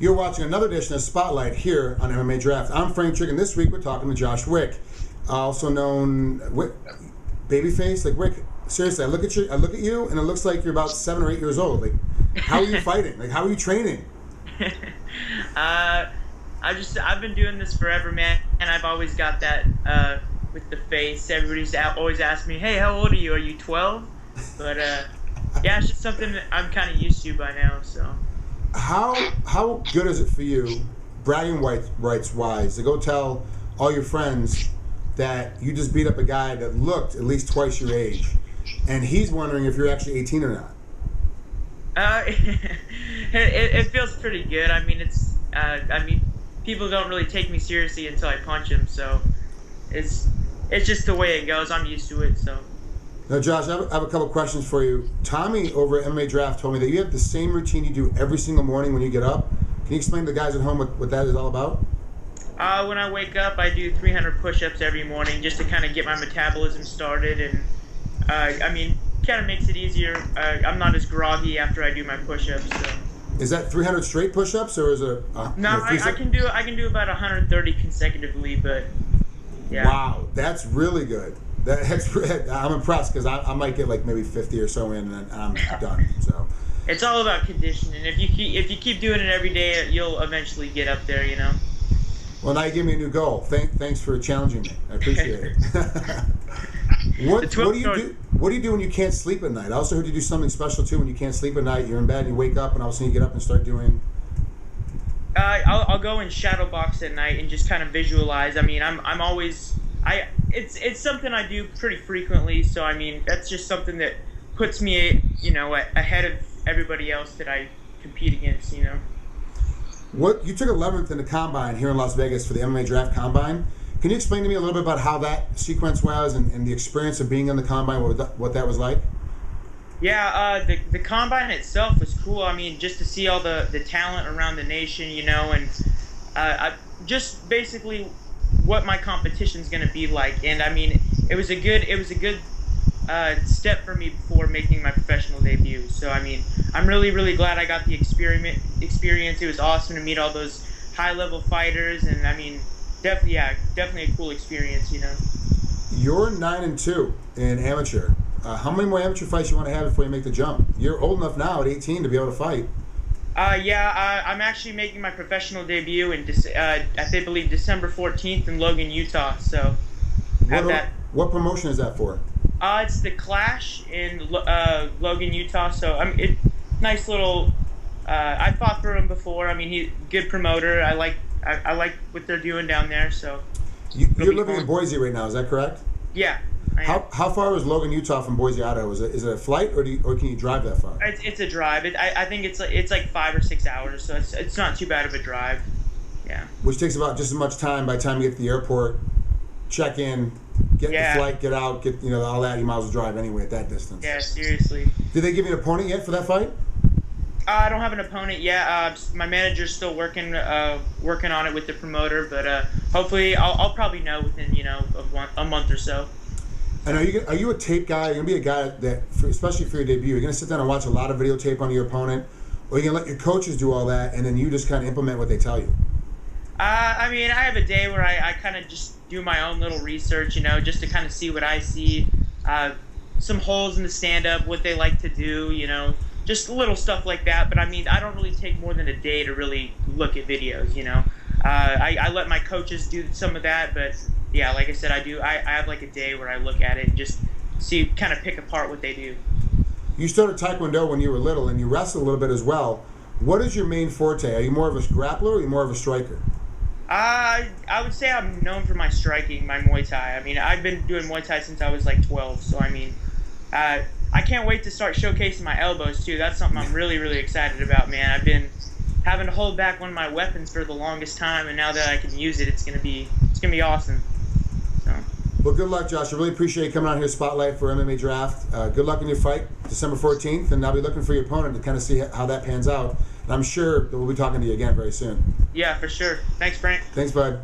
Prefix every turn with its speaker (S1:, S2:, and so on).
S1: You're watching another edition of Spotlight here on MMA Draft. I'm Frank Trigg, and this week we're talking to Josh Wick, also known Babyface. Like, Wick, seriously, I look at you, and it looks like you're about 7 or 8 years old. Like, how are you fighting? Like, how are you training?
S2: I've been doing this forever, man, and I've always got that with the face. Everybody's always asked me, "Hey, how old are you? Are you 12?" But yeah, it's just something that I'm kind of used to by now. So. How
S1: good is it for you, bragging rights wise, to go tell all your friends that you just beat up a guy that looked at least twice your age, and he's wondering if you're actually 18 or not?
S2: It feels pretty good. I mean, people don't really take me seriously until I punch them, so it's just the way it goes. I'm used to it, so.
S1: Now, Josh, I have a couple questions for you. Tommy over at MMA Draft told me that you have the same routine you do every single morning when you get up. Can you explain to the guys at home what that is all about?
S2: When I wake up, I do 300 push-ups every morning just to kind of get my metabolism started, and kind of makes it easier. I'm not as groggy after I do my push-ups. So.
S1: Is that 300 straight push-ups, or is it?
S2: No, I can do about 130 consecutively, but yeah.
S1: Wow, that's really good. I'm impressed because I might get like maybe 50 or so in, and I'm done. So
S2: it's all about conditioning. If you keep doing it every day, you'll eventually get up there. You know.
S1: Well, now you give me a new goal. Thanks for challenging me. I appreciate it. What do you do? What do you do when you can't sleep at night? I also heard you do something special too when you can't sleep at night. You're in bed and you wake up, and all of a sudden you get up and start doing.
S2: I'll go and shadow box at night and just kind of visualize. I mean, I'm always it's something I do pretty frequently. So I mean, that's just something that puts me, ahead of everybody else that I compete against. You know.
S1: What you took 11th in the combine here in Las Vegas for the MMA Draft Combine. Can you explain to me a little bit about how that sequence was and the experience of being in the combine, what that was like?
S2: Yeah, the combine itself was cool. I mean, just to see all the talent around the nation, and I just basically what my competition's going to be like. And I mean, it was a good step for me before making my professional debut. So I mean, I'm really glad I got the experience. It was awesome to meet all those high-level fighters, and I mean, definitely a cool experience.
S1: You're 9-2 in amateur. How many more amateur fights you want to have before you make the jump? You're old enough now at 18 to be able to fight.
S2: I'm actually making my professional debut in I believe December 14th in Logan, Utah. So
S1: what promotion is that for?
S2: It's the Clash in Logan, Utah. So nice little. I fought for him before. I mean, he's a good promoter. I like what they're doing down there. So
S1: you're living in Boise right now, is that correct?
S2: Yeah.
S1: How far is Logan, Utah from Boise, Idaho? Is it a flight, or can you drive that far?
S2: It's a drive. I think it's like 5 or 6 hours, so it's not too bad of a drive. Yeah.
S1: Which takes about just as much time by the time you get to the airport, check in, get the flight, get out, get all that. You might as well drive anyway at that distance.
S2: Yeah, seriously.
S1: Did they give you an opponent yet for that fight?
S2: I don't have an opponent yet. My manager's still working on it with the promoter, but hopefully I'll probably know within a month or so.
S1: And are you a tape guy? You're gonna be a guy that, especially for your debut, you're gonna sit down and watch a lot of videotape on your opponent, or you're gonna let your coaches do all that, and then you just kind of implement what they tell you?
S2: I mean, I have a day where I kind of just do my own little research, just to kind of see what I see, some holes in the stand-up, what they like to do, just little stuff like that. But I mean, I don't really take more than a day to really look at videos, I let my coaches do some of that, but yeah, like I said, I have like a day where I look at it and just kind of pick apart what they do.
S1: You started Taekwondo when you were little, and you wrestled a little bit as well. What is your main forte? Are you more of a grappler, or are you more of a striker?
S2: I would say I'm known for my striking, my Muay Thai. I mean, I've been doing Muay Thai since I was like 12, so I mean, I can't wait to start showcasing my elbows too. That's something I'm really excited about, man. I've been having to hold back one of my weapons for the longest time, and now that I can use it, it's gonna be awesome. So.
S1: Well, good luck, Josh. I really appreciate you coming out here, Spotlight, for MMA Draft. Good luck in your fight, December 14th, and I'll be looking for your opponent to kind of see how that pans out. And I'm sure that we'll be talking to you again very soon.
S2: Yeah, for sure. Thanks, Frank.
S1: Thanks, bud.